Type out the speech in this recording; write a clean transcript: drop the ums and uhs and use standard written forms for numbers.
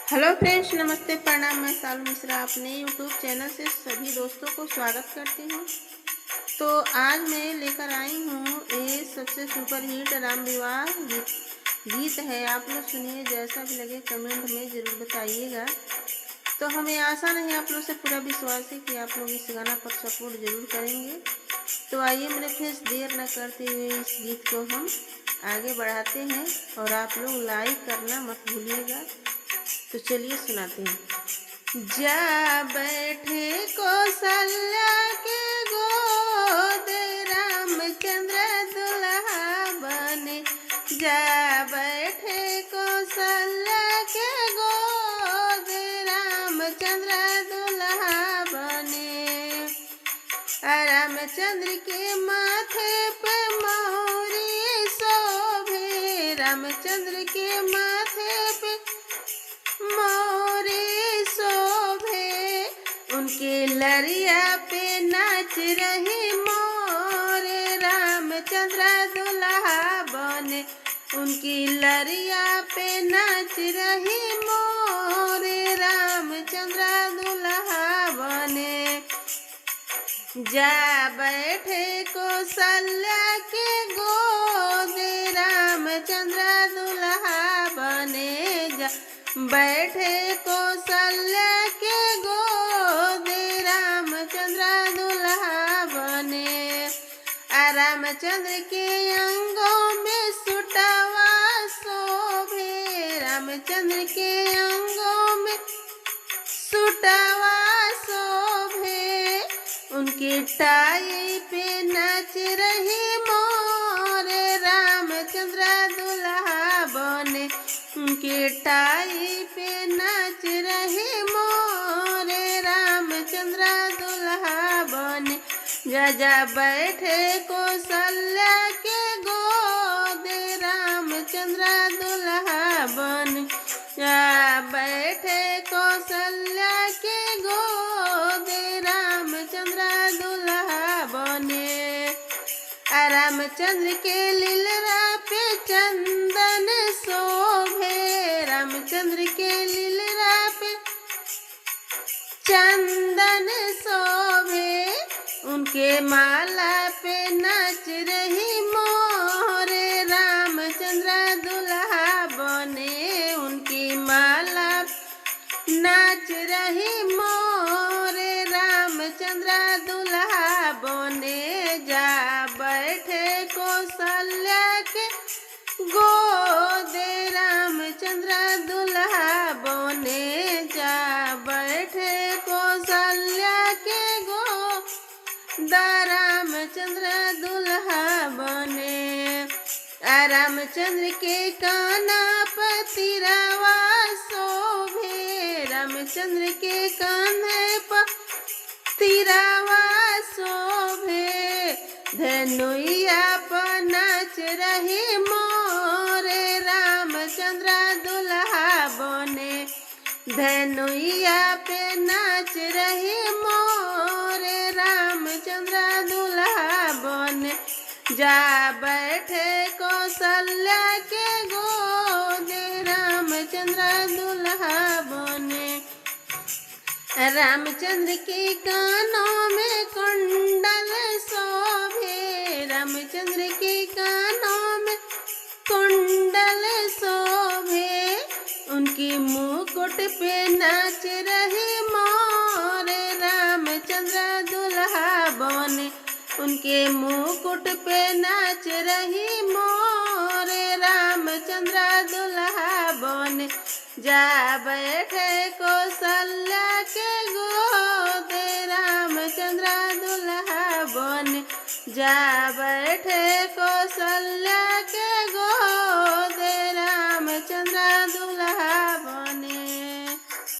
Hello friends, नमस्ते, प्रणाम। मैं सालू मिश्रा अपने यूट्यूब चैनल से सभी दोस्तों को स्वागत करती हूँ। तो आज मैं लेकर आई हूँ ये सबसे सुपर हिट राम विवाह गीत है। आप लोग सुनिए, जैसा भी लगे कमेंट में ज़रूर बताइएगा। तो हमें आशा नहीं, आप लोग से पूरा विश्वास है कि आप लोग इस गाना पर सपोर्ट ज़रूर करेंगे। तो आइए मेरे फ्रेंड्स, देर न करते हुए इस गीत को हम आगे बढ़ाते हैं और आप लोग लाइक करना मत भूलिएगा। तो चलिए सुनाते हैं। जा बैठे कौशल्या के गोद, रामचंद्र दुल्हा बने। जा बैठे कौशल्या के गोद, रामचंद्र दुल्हा बने। रामचंद्र के माथे पे मोरी शोभे, रामचंद्र के माथे पे मोरे शोभे। उनके लरिया पे नाच रही मोरे, रामचंद्र दुल्हा बने। उनकी लरिया पे नाच रही मोरे, रामचंद्र दुल्हा बने। जा बैठे कौशल्या के गोद, रामचंद्र दुल्हा बने। जा बैठे कौशल्या के गोद, रामचंद्र दुल्हा बने। रामचंद्र के अंगों में सुटवा शोभे, रामचंद्र के अंगों में सुटवा शोभे। उनकी टाई पे नाच रही मोरे, रामचंद्र दुल्हा बने। उनके टाई पे नाच रही मोरे, रामचंद्र दुल्हा बने। जा बैठे कौशल्या के गोद, रामचंद्र दुल्हा बने। जा बैठे कौशल्या के गोद, रामचंद्र दुल्हा बने। रामचंद्र के लीलरा पे चंदन शोभे, रामचंद्र के लीलरा पे चंदन शोभे। उनके माला पे नाच रही मोरे, रामचंद्र दुल्हा बने। उनकी माला नाच रही मोरे, रामचंद्र दुल्हा बने। जा बैठे कौशल्या के गोद, रामचंद्र दुल्हा बने। जा बैठे कौशल्या के गोद, रामचंद्र दुल्हा बने। रामचंद्र के काना पर तिरवा शोभे, रामचंद्र के कान्हे पर तिरवा शोभे। धनुइया पर नाच रही मोरे, रामचंद्र दुल्हा बने। धनुइया पे नाच रही मोरे, रामचंद्र दुल्हा बने। जा बैठे कौशल्या के गोद, रामचंद्र दुल्हा बने। रामचंद्र के कानों में कुंडल शोभे, रामचंद्र के कानों में कुंडल शोभे। उनकी मुकुट पे नाच रही मोरे, रामचंद्र दुल्हा बने। उनके मुकुट पे नाच रही मोरे, रामचंद्र दुल्हा बने। जा बैठे कौशल्या के गोद, रामचंद्र दुल्हा बने। जा बैठे कौशल्या के गोद।